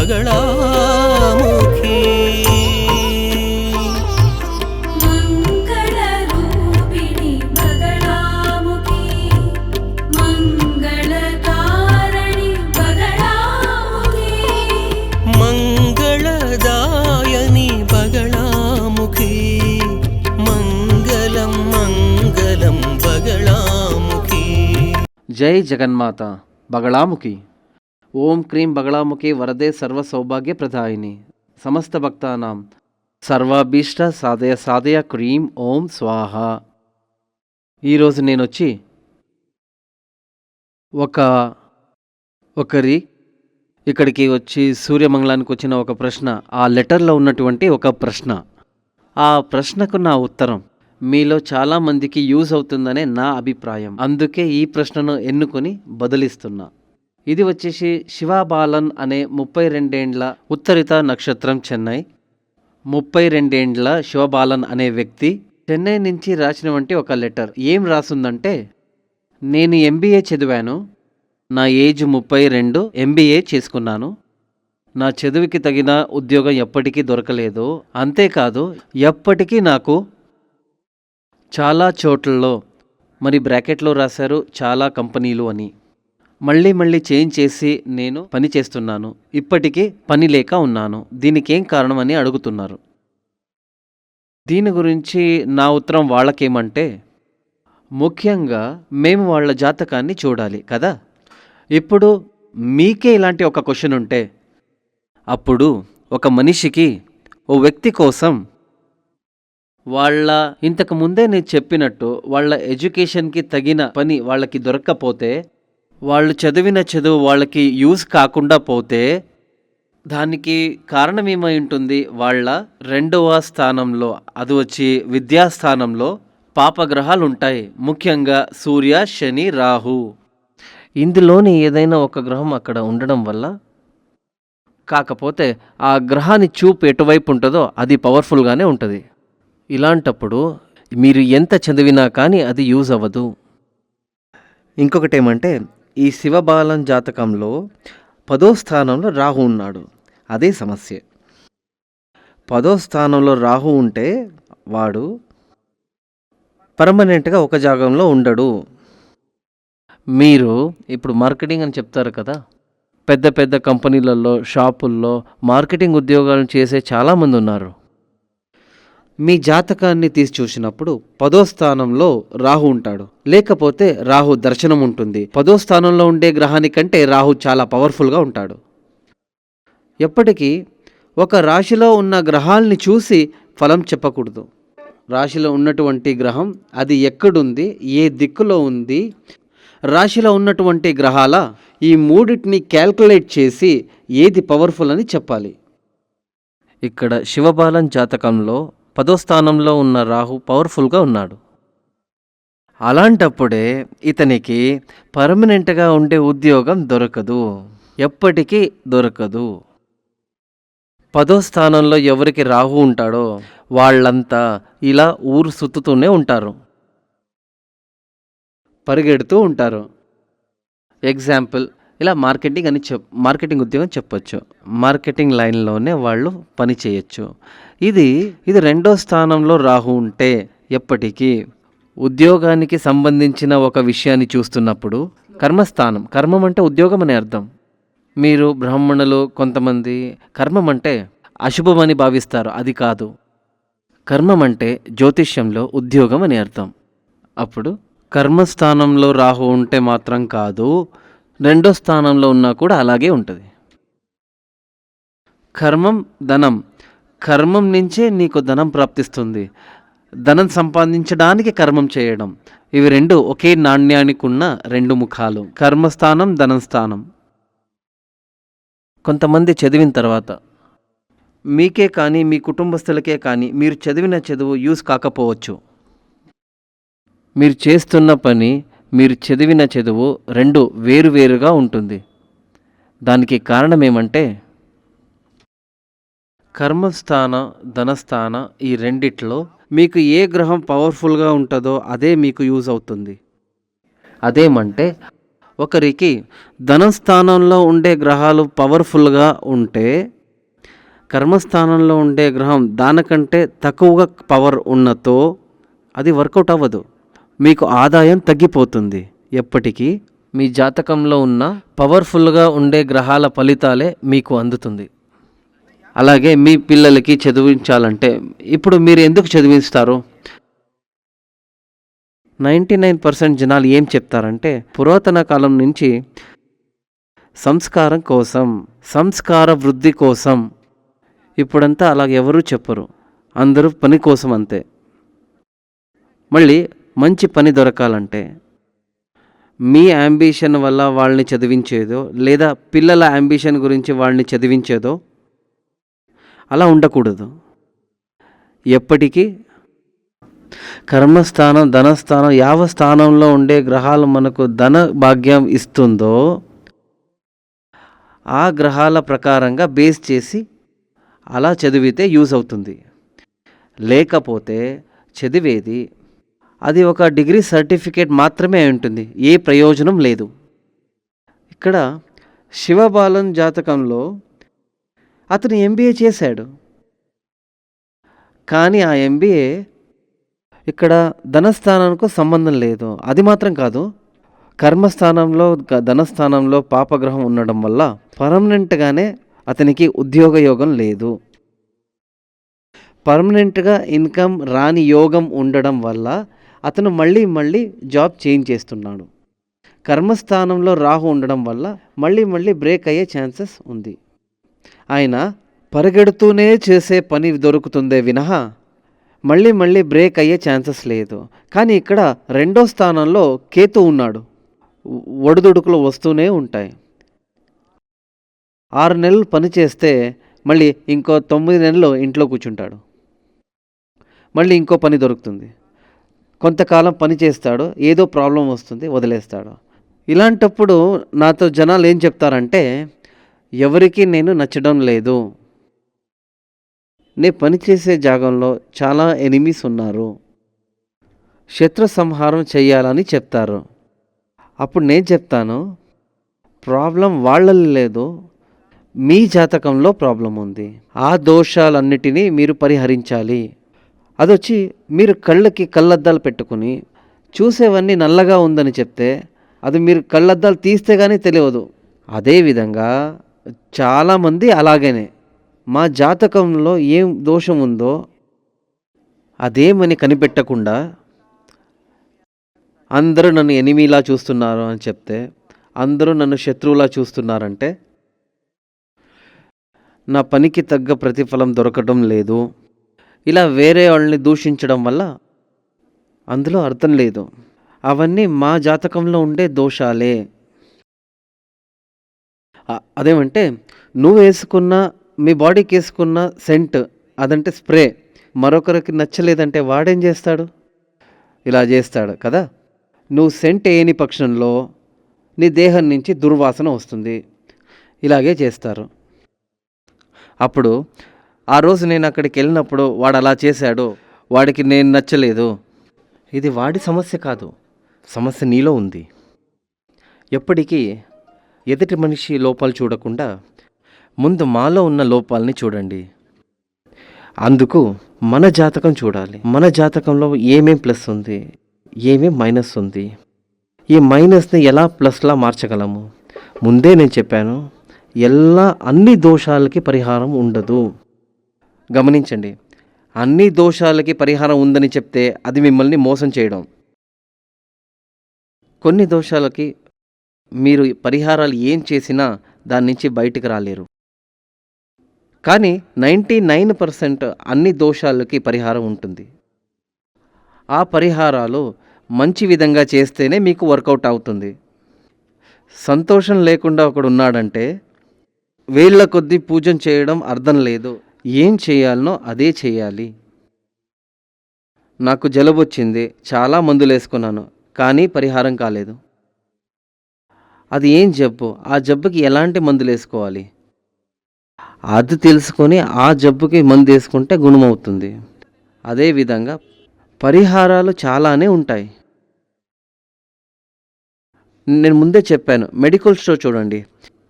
बगलामुखी मङ्गलरूपिणि बगलामुखी मङ्गलकारिणि बगलामुखी मंगलदायिनी बगलामुखी मंगलम मंगलम बगलामुखी। जय जगन्माता बगलामुखी। ओम क्रीं बगलामुखी वरदे सर्व सौभाग्य प्रदायिनी समस्त भक्तानां సర్వాభీష్ట సాధయ సాధయ క్రీం ఓం స్వాహ. ఈరోజు నేను వచ్చి ఒకరి ఇక్కడికి వచ్చి సూర్యమంగళానికి వచ్చిన ఒక ప్రశ్న, ఆ లెటర్లో ఉన్నటువంటి ఒక ప్రశ్న, ఆ ప్రశ్నకు నా ఉత్తరం మీలో చాలామందికి యూజ్ అవుతుందనే నా అభిప్రాయం. అందుకే ఈ ప్రశ్నను ఎన్నుకొని బదిలిస్తున్నా. ఇది వచ్చేసి శివాబాలన్ అనే 32 ఏండ్ల ఉత్తరిత నక్షత్రం చెన్నై, 32 ఏండ్ల శివబాలన్ అనే వ్యక్తి చెన్నై నుంచి రాసినటువంటి ఒక లెటర్. ఏం రాసుందంటే, నేను ఎంబీఏ చదివాను, నా ఏజ్ 32, ఎంబీఏ చేసుకున్నాను. నా చదువుకి తగిన ఉద్యోగం ఎప్పటికీ దొరకలేదు. అంతేకాదు ఎప్పటికీ నాకు చాలా చోట్లలో, మరి బ్రాకెట్లో రాశారు చాలా కంపెనీలు అని, మళ్ళీ చేంజ్ చేసి నేను పని చేస్తున్నాను. ఇప్పటికీ పని లేక ఉన్నాను. దీనికి ఏం కారణం అని అడుగుతున్నారు. దీని గురించి నా ఉత్తరం వాళ్ళకేమంటే, ముఖ్యంగా మేము వాళ్ళ జాతకాన్ని చూడాలి కదా. ఇప్పుడు మీకే ఇలాంటి ఒక క్వశ్చన్ ఉంటే, అప్పుడు ఒక మనిషికి, ఓ వ్యక్తి కోసం వాళ్ళ ఇంతకు ముందే నేను చెప్పినట్టు వాళ్ళ ఎడ్యుకేషన్కి తగిన పని వాళ్ళకి దొరక్కపోతే, వాళ్ళు చదివిన చదువు వాళ్ళకి యూజ్ కాకుండా పోతే, దానికి కారణం ఏమై ఉంటుంది? వాళ్ళ 2వ స్థానంలో, అది వచ్చి విద్యాస్థానంలో పాపగ్రహాలు ఉంటాయి. ముఖ్యంగా సూర్య, శని, రాహు. ఇందులోని ఏదైనా ఒక గ్రహం అక్కడ ఉండడం వల్ల, కాకపోతే ఆ గ్రహాన్ని చూపు ఎటువైపు ఉంటుందో అది పవర్ఫుల్గానే ఉంటుంది. ఇలాంటప్పుడు మీరు ఎంత చదివినా కానీ అది యూజ్ అవ్వదు. ఇంకొకటి ఏమంటే, ఈ శివబాలన్ జాతకంలో 10వ స్థానంలో రాహు ఉన్నాడు. అదే సమస్య. 10వ స్థానంలో రాహు ఉంటే వాడు పర్మనెంట్గా ఒక జాగంలో ఉండడు. మీరు ఇప్పుడు మార్కెటింగ్ అని చెప్తారు కదా, పెద్ద పెద్ద కంపెనీలలో, షాపుల్లో మార్కెటింగ్ ఉద్యోగాలను చేసే చాలామంది ఉన్నారు. మీ జాతకాన్ని తీసి చూసినప్పుడు 10వ స్థానంలో రాహు ఉంటాడు, లేకపోతే రాహు దర్శనం ఉంటుంది. 10వ స్థానంలో ఉండే గ్రహానికంటే రాహు చాలా పవర్ఫుల్గా ఉంటాడు. ఎప్పటికీ ఒక రాశిలో ఉన్న గ్రహాల్ని చూసి ఫలం చెప్పకూడదు. రాశిలో ఉన్నటువంటి గ్రహం అది ఎక్కడుంది, ఏ దిక్కులో ఉంది, రాశిలో ఉన్నటువంటి గ్రహాల ఈ మూడింటిని క్యాల్కులేట్ చేసి ఏది పవర్ఫుల్ అని చెప్పాలి. ఇక్కడ శివబాలన్ జాతకంలో 10వ స్థానంలో ఉన్న రాహు పవర్ఫుల్గా ఉన్నాడు. అలాంటప్పుడే ఇతనికి పర్మనెంట్గా ఉండే ఉద్యోగం దొరకదు, ఎప్పటికీ దొరకదు. 10వ స్థానంలో ఎవరికి రాహు ఉంటాడో వాళ్ళంతా ఇలా ఊరు సుత్తుతూనే ఉంటారు, పరిగెడుతూ ఉంటారు. ఎగ్జాంపుల్, ఇలా మార్కెటింగ్ ఉద్యోగం చెప్పొచ్చు. మార్కెటింగ్ లైన్లోనే వాళ్ళు పని చేయొచ్చు. ఇది 2వ స్థానంలో రాహు ఉంటే ఎప్పటికీ ఉద్యోగానికి సంబంధించిన ఒక విషయాన్ని చూస్తున్నప్పుడు, కర్మస్థానం, కర్మం అంటే ఉద్యోగం అనే అర్థం. మీరు బ్రాహ్మణులు కొంతమంది కర్మం అంటే అశుభమని భావిస్తారు. అది కాదు. కర్మం అంటే జ్యోతిష్యంలో ఉద్యోగం అని అర్థం. అప్పుడు కర్మస్థానంలో రాహు ఉంటే మాత్రం కాదు, 2వ స్థానంలో ఉన్నా కూడా అలాగే ఉంటుంది. కర్మం, ధనం. కర్మం నుంచే నీకు ధనం ప్రాప్తిస్తుంది. ధనం సంపాదించడానికి కర్మం చేయడం, ఇవి రెండు ఒకే నాణ్యానికి ఉన్న 2 ముఖాలు. కర్మస్థానం, ధనస్థానం. కొంతమంది చదివిన తర్వాత మీకే కానీ మీ కుటుంబస్తులకే కానీ మీరు చదివిన చదువు యూజ్ కాకపోవచ్చు. మీరు చేస్తున్న పని, మీరు చదివిన చదువు 2 వేరువేరుగా ఉంటుంది. దానికి కారణం ఏమంటే, కర్మస్థాన, ధనస్థాన ఈ రెండిట్లో మీకు ఏ గ్రహం పవర్ఫుల్గా ఉంటుందో అదే మీకు యూజ్ అవుతుంది. అదేమంటే, ఒకరికి ధనస్థానంలో ఉండే గ్రహాలు పవర్ఫుల్గా ఉంటే కర్మస్థానంలో ఉండే గ్రహం దానికంటే తక్కువగా పవర్ ఉన్నతో అది వర్కౌట్ అవ్వదు. మీకు ఆదాయం తగ్గిపోతుంది. ఎప్పటికీ మీ జాతకంలో ఉన్న పవర్ఫుల్గా ఉండే గ్రహాల ఫలితాలే మీకు అందుతుంది. అలాగే మీ పిల్లలకి చదివించాలంటే ఇప్పుడు మీరు ఎందుకు చదివిస్తారు? 99% జనాలు ఏం చెప్తారంటే పురాతన కాలం నుంచి సంస్కారం కోసం, సంస్కార వృద్ధి కోసం. ఇప్పుడంతా అలా ఎవరూ చెప్పరు, అందరూ పని కోసం అంతే. మళ్ళీ మంచి పని దొరకాలంటే మీ యాంబిషన్ వల్ల వాళ్ళని చదివించేదో లేదా పిల్లల యాంబిషన్ గురించి వాళ్ళని చదివించేదో అలా ఉండకూడదు. ఎప్పటికీ కర్మస్థానం, ధనస్థానం, యావ స్థానంలో ఉండే గ్రహాలు మనకు ధన భాగ్యం ఇస్తుందో ఆ గ్రహాల ప్రకారంగా బేస్ చేసి అలా చదివితే యూజ్ అవుతుంది. లేకపోతే చదివేది అది ఒక డిగ్రీ సర్టిఫికేట్ మాత్రమే అయి ఉంటుంది, ఏ ప్రయోజనం లేదు. ఇక్కడ శివబాలన్ జాతకంలో అతను ఎంబీఏ చేశాడు, కానీ ఆ ఎంబీఏ ఇక్కడ ధనస్థానానికి సంబంధం లేదు. అది మాత్రం కాదు, కర్మస్థానంలో ధనస్థానంలో పాపగ్రహం ఉండడం వల్ల పర్మనెంట్గానే అతనికి ఉద్యోగ యోగం లేదు. పర్మనెంట్గా ఇన్కమ్ రాని యోగం ఉండడం వల్ల అతను మళ్ళీ మళ్ళీ జాబ్ చేంజ్ చేస్తున్నాడు. కర్మస్థానంలో రాహు ఉండడం వల్ల మళ్ళీ బ్రేక్ అయ్యే ఛాన్సెస్ ఉంది. ఆయన పరిగెడుతూనే చేసే పని దొరుకుతుందే వినహ మళ్ళీ బ్రేక్ అయ్యే ఛాన్సెస్ లేదు. కానీ ఇక్కడ రెండో స్థానంలో కేతు ఉన్నాడు, ఒడిదుడుకులు వస్తూనే ఉంటాయి. 6 నెలలు పని చేస్తే మళ్ళీ ఇంకో 9 నెలలు ఇంట్లో కూర్చుంటాడు, మళ్ళీ ఇంకో పని దొరుకుతుంది. కొంతకాలం పని చేస్తాడు, ఏదో ప్రాబ్లం వస్తుంది, వదిలేస్తాడు. ఇలాంటప్పుడు నాతో జనాలు ఏం చెప్తారంటే, ఎవరికి నేను నచ్చడం లేదు, నేను పనిచేసే జాగంలో చాలా ఎనిమీస్ ఉన్నారు, శత్రు సంహారం చేయాలని చెప్తారు. అప్పుడు నేను చెప్తాను, ప్రాబ్లం వాళ్ళని లేదు, మీ జాతకంలో ప్రాబ్లం ఉంది. ఆ దోషాలన్నిటినీ మీరు పరిహరించాలి. అదొచ్చి మీరు కళ్ళకి కళ్ళద్దాలు పెట్టుకుని చూసేవన్నీ నల్లగా ఉందని చెప్తే అది మీరు కళ్ళద్దాలు తీస్తే కానీ తెలియదు. అదేవిధంగా చాలామంది అలాగనే మా జాతకంలో ఏం దోషం ఉందో అదేమని కనిపెట్టకుండా అందరూ నన్ను ఎనిమిలా చూస్తున్నారు అని చెప్తే, అందరూ నన్ను శత్రువులా చూస్తున్నారంటే నా పనికి తగ్గ ప్రతిఫలం దొరకడం లేదు, ఇలా వేరే వాళ్ళని దూషించడం వల్ల అందులో అర్థం లేదు. అవన్నీ మా జాతకంలో ఉండే దోషాలే. అదేమంటే నువ్వు వేసుకున్న, మీ బాడీకి వేసుకున్న సెంట్, అదంటే స్ప్రే మరొకరికి నచ్చలేదంటే వాడేం చేస్తాడు? ఇలా చేస్తాడు కదా. నువ్వు సెంట్ వేయని పక్షంలో నీ దేహం నుంచి దుర్వాసన వస్తుంది, ఇలాగే చేస్తారు. అప్పుడు ఆ రోజు నేను అక్కడికి వెళ్ళినప్పుడు వాడు అలా చేశాడు, వాడికి నేను నచ్చలేదు, ఇది వాడి సమస్య కాదు, సమస్య నీలో ఉంది. ఎప్పటికీ ఎదుటి మనిషి లోపాలు చూడకుండా ముందు మాలో ఉన్న లోపాలని చూడండి. అందుకు మన జాతకం చూడాలి. మన జాతకంలో ఏమేం ప్లస్ ఉంది, ఏమేం మైనస్ ఉంది, ఈ మైనస్ని ఎలా ప్లస్లా మార్చగలము. ముందే నేను చెప్పాను, అన్ని దోషాలకి పరిహారం ఉండదు. గమనించండి, అన్ని దోషాలకి పరిహారం ఉందని చెప్తే అది మిమ్మల్ని మోసం చేయడం. కొన్ని దోషాలకి మీరు పరిహారాలు ఏం చేసినా దాని నుంచి బయటికి రాలేరు. కానీ 99% అన్ని దోషాలకి పరిహారం ఉంటుంది. ఆ పరిహారాలు మంచి విధంగా చేస్తేనే మీకు వర్కౌట్ అవుతుంది. సంతోషం లేకుండా ఒకడు ఉన్నాడంటే వేళ్ళ కొద్దీ పూజన చేయడం అర్థం లేదు. ఏం చేయాలనో అదే చేయాలి. నాకు జలుబు వచ్చింది, చాలా మందులు వేసుకున్నాను, కానీ పరిహారం కాలేదు. అది ఏం జబ్బు, ఆ జబ్బుకి ఎలాంటి మందులు వేసుకోవాలి అది తెలుసుకొని ఆ జబ్బుకి మందు వేసుకుంటే గుణమవుతుంది. అదేవిధంగా పరిహారాలు చాలానే ఉంటాయి. నేను ముందే చెప్పాను, మెడికల్ స్టోర్ చూడండి,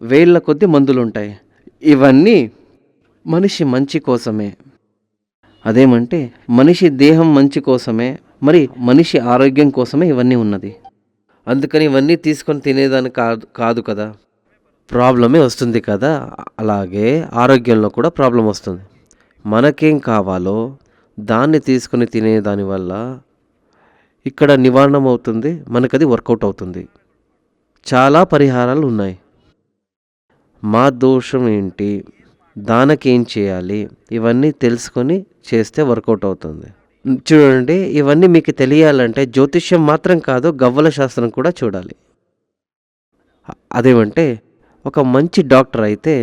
వేళ్ళ కొద్ది మందులు ఉంటాయి. ఇవన్నీ మనిషి మంచి కోసమే. అదేమంటే మనిషి దేహం మంచి కోసమే, మరి మనిషి ఆరోగ్యం కోసమే ఇవన్నీ ఉన్నది. అందుకని ఇవన్నీ తీసుకొని తినేదాన్ని కాదు కదా, ప్రాబ్లమే వస్తుంది కదా. అలాగే ఆరోగ్యంలో కూడా ప్రాబ్లం వస్తుంది. మనకేం కావాలో దాన్ని తీసుకొని తినేదాని వల్ల ఇక్కడ నివారణ అవుతుంది, మనకది వర్కౌట్ అవుతుంది. చాలా పరిహారాలు ఉన్నాయి. మా దోషం ఏంటి, దానికేం చేయాలి, ఇవన్నీ తెలుసుకొని చేస్తే వర్కౌట్ అవుతుంది. చూడండి, ఇవన్నీ మీకు తెలియాలంటే జ్యోతిష్యం మాత్రం కాదు, గవ్వల శాస్త్రం కూడా చూడాలి. అదేమంటే ఒక మంచి డాక్టర్ అయితే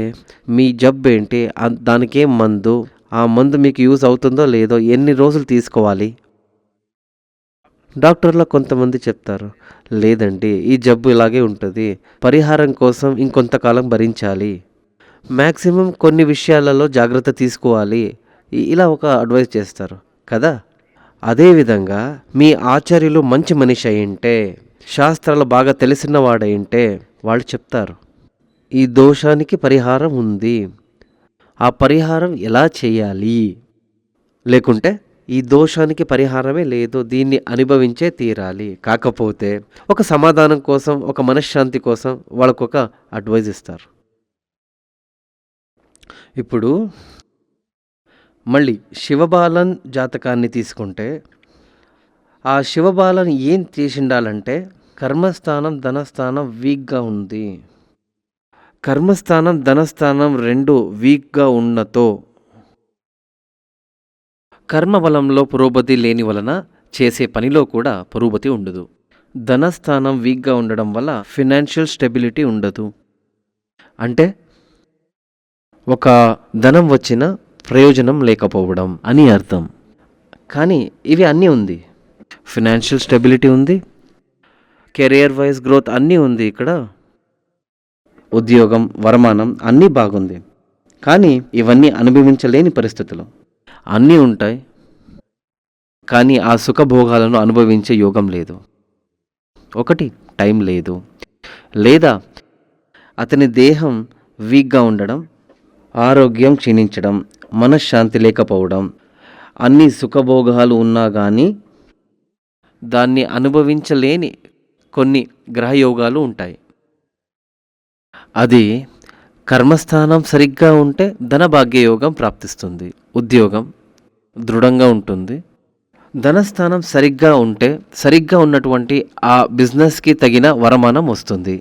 మీ జబ్బు ఏంటి, దానికేం మందు, ఆ మందు మీకు యూజ్ అవుతుందో లేదో, ఎన్ని రోజులు తీసుకోవాలి. డాక్టర్లో కొంతమంది చెప్తారు, లేదండి ఈ జబ్బు ఇలాగే ఉంటుంది, పరిహారం కోసం ఇంకొంతకాలం భరించాలి, మ్యాక్సిమం కొన్ని విషయాలలో జాగ్రత్త తీసుకోవాలి, ఇలా ఒక అడ్వైస్ చేస్తారు కదా. అదేవిధంగా మీ ఆచార్యులు మంచి మనిషి అయింటే, శాస్త్రాలు బాగా తెలిసిన వాడయింటే వాళ్ళు చెప్తారు, ఈ దోషానికి పరిహారం ఉంది, ఆ పరిహారం ఎలా చేయాలి, లేకుంటే ఈ దోషానికి పరిహారమే లేదు, దీన్ని అనుభవించే తీరాలి. కాకపోతే ఒక సమాధానం కోసం, ఒక మనశ్శాంతి కోసం వాళ్ళకొక అడ్వైజ్ ఇస్తారు. ఇప్పుడు మళ్ళీ శివబాలన్ జాతకాన్ని తీసుకుంటే, ఆ శివబాలన్ ఏం చేసిండాలంటే, కర్మస్థానం ధనస్థానం వీక్గా ఉంది. కర్మస్థానం ధనస్థానం రెండు వీక్గా ఉన్నతో కర్మబలంలో పురోగతి లేని వలన చేసే పనిలో కూడా పురోగతి ఉండదు. ధనస్థానం వీక్గా ఉండడం వల్ల ఫినాన్షియల్ స్టెబిలిటీ ఉండదు. అంటే ఒక ధనం వచ్చిన ప్రయోజనం లేకపోవడం అని అర్థం. కానీ ఇవి అన్నీ ఉంది, ఫినాన్షియల్ స్టెబిలిటీ ఉంది, కెరియర్ వైజ్ గ్రోత్ అన్నీ ఉంది, ఇక్కడ ఉద్యోగం వరమానం అన్నీ బాగుంది. కానీ ఇవన్నీ అనుభవించలేని పరిస్థితులు. అన్నీ ఉంటాయి కానీ ఆ సుఖభోగాలను అనుభవించే యోగం లేదు. ఒకటి టైం లేదు, లేదా అతని దేహం వీక్గా ఉండడం, ఆరోగ్యం క్షీణించడం, మనశ్శాంతి లేకపోవడం, అన్ని సుఖభోగాలు ఉన్నా కానీ దాన్ని అనుభవించలేని కొన్ని గ్రహయోగాలు ఉంటాయి. అది కర్మస్థానం సరిగ్గా ఉంటే ధనభాగ్యయోగం ప్రాప్తిస్తుంది, ఉద్యోగం దృఢంగా ఉంటుంది. ధనస్థానం సరిగ్గా ఉంటే సరిగ్గా ఉన్నటువంటి ఆ బిజినెస్కి తగిన వరమానం వస్తుంది.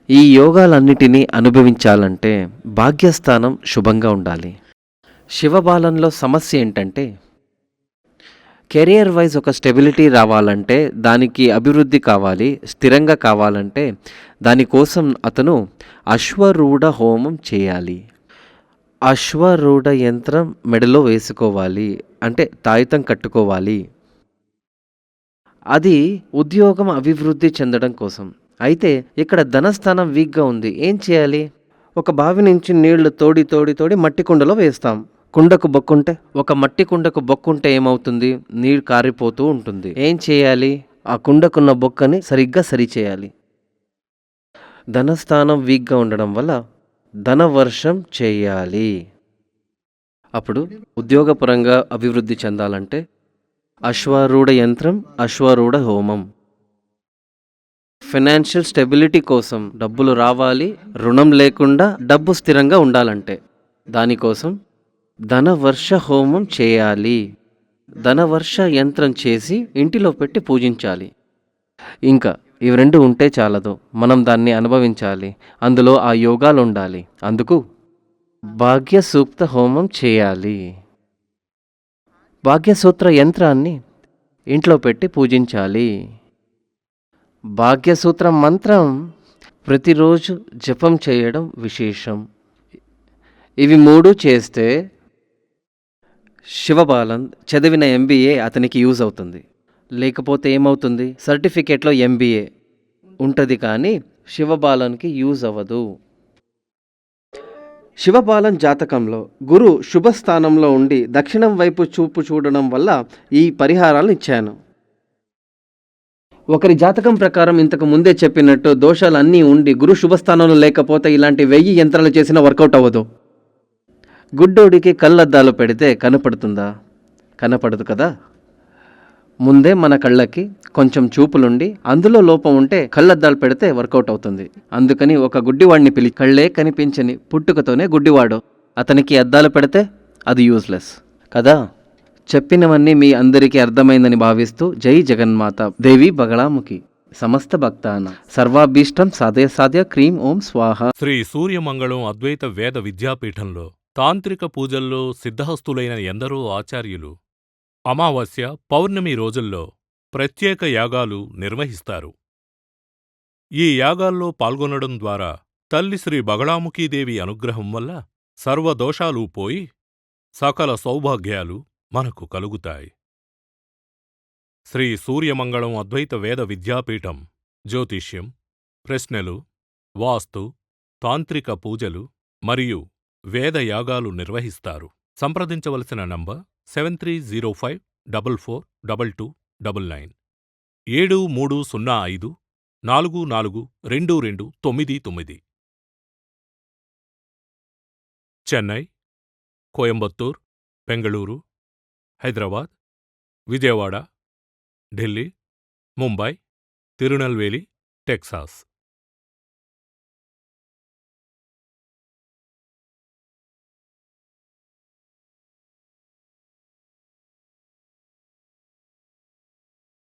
ఈ యోగాలన్నిటినీ అనుభవించాలంటే భాగ్యస్థానం శుభంగా ఉండాలి. శివబాలంలో సమస్య ఏంటంటే, కెరియర్ వైజ్ ఒక స్టెబిలిటీ రావాలంటే, దానికి అభివృద్ధి కావాలి, స్థిరంగా కావాలంటే దానికోసం అతను అశ్వరూఢ హోమం చేయాలి. అశ్వరూఢ యంత్రం మెడలో వేసుకోవాలి, అంటే తాయితం కట్టుకోవాలి. అది ఉద్యోగం అభివృద్ధి చెందడం కోసం. అయితే ఇక్కడ ధనస్థానం వీక్గా ఉంది, ఏం చేయాలి? ఒక బావి నుంచి నీళ్లు తోడి తోడి తోడి మట్టి కుండలో వేస్తాం. కుండకు బొక్కుంటే, ఒక మట్టి కుండకు బొక్కుంటే ఏమవుతుంది? నీరు కారిపోతూ ఉంటుంది. ఏం చేయాలి? ఆ కుండకున్న బొక్కని సరిగ్గా సరిచేయాలి. ధనస్థానం వీక్గా ఉండడం వల్ల ధనవర్షం చేయాలి. అప్పుడు ఉద్యోగపరంగా అభివృద్ధి చెందాలంటే అశ్వారూఢ యంత్రం, అశ్వారూఢ హోమం. ఫైనాన్షియల్ స్టెబిలిటీ కోసం డబ్బులు రావాలి, రుణం లేకుండా డబ్బు స్థిరంగా ఉండాలంటే దానికోసం ధనవర్ష హోమం చేయాలి. ధనవర్ష యంత్రం చేసి ఇంటిలో పెట్టి పూజించాలి. ఇంకా ఇవి రెండు ఉంటే చాలదు, మనం దాన్ని అనుభవించాలి. అందులో ఆ యోగాలు ఉండాలి. అందుకు భాగ్య సూక్త హోమం చేయాలి. భాగ్యసూత్ర యంత్రాన్ని ఇంట్లో పెట్టి పూజించాలి. భాగ్యసూత్రం మంత్రం ప్రతిరోజు జపం చేయడం విశేషం. ఇవి మూడు చేస్తే శివబాలన్ చదివిన MBA అతనికి యూజ్ అవుతుంది. లేకపోతే ఏమవుతుంది? సర్టిఫికేట్లో MBA ఉంటుంది కానీ శివబాలన్కి యూజ్ అవ్వదు. శివబాలన్ జాతకంలో గురు శుభస్థానంలో ఉండి దక్షిణం వైపు చూపు చూడడం వల్ల ఈ పరిహారాలను ఇచ్చాను. ఒకరి జాతకం ప్రకారం ఇంతకు ముందే చెప్పినట్టు దోషాలన్నీ ఉండి గురు శుభస్థానంలో లేకపోతే ఇలాంటి 1000 యంత్రాలు చేసినా వర్కౌట్ అవ్వదు. గుడ్డోడికి కళ్ళద్దాలు పెడితే కనపడుతుందా? కనపడదు కదా. ముందే మన కళ్ళకి కొంచెం చూపులుండి అందులో లోపం ఉంటే కళ్ళద్దాలు పెడితే వర్కౌట్ అవుతుంది. అందుకని ఒక గుడ్డివాడిని కళ్ళే కనిపించని పుట్టుకతోనే గుడ్డివాడు, అతనికి అద్దాలు పెడితే అది యూజ్లెస్ కదా. చెప్పినవన్నీ మీ అందరికీ అర్థమైందని భావిస్తూ జై జగన్మాత దేవి బగళాముఖి సమస్త భక్తాన సర్వాభీష్టం సాధ్య క్రీం ఓం స్వాహ. శ్రీ సూర్యమంగళం అద్వైత వేద విద్యాపీఠంలో తాంత్రిక పూజల్లో సిద్ధహస్తులైన ఎందరో ఆచార్యులు అమావాస్య, పౌర్ణమి రోజుల్లో ప్రత్యేక యాగాలు నిర్వహిస్తారు. ఈ యాగాల్లో పాల్గొనడం ద్వారా తల్లి శ్రీ బగళాముఖీదేవి అనుగ్రహం వల్ల సర్వదోషాలూ పోయి సకల సౌభాగ్యాలు మనకు కలుగుతాయి. శ్రీ సూర్యమంగళం అద్వైత వేద విద్యాపీఠం జ్యోతిష్యం, ప్రశ్నలు, వాస్తు, తాంత్రిక పూజలు మరియు వేదయాగాలు నిర్వహిస్తారు. సంప్రదించవలసిన నంబర్ 7305442299 7305442299. చెన్నై, కోయంబత్తూర్, బెంగళూరు, హైదరాబాద్, విజయవాడ, ఢిల్లీ, ముంబై, తిరునల్వేలి, టెక్సాస్.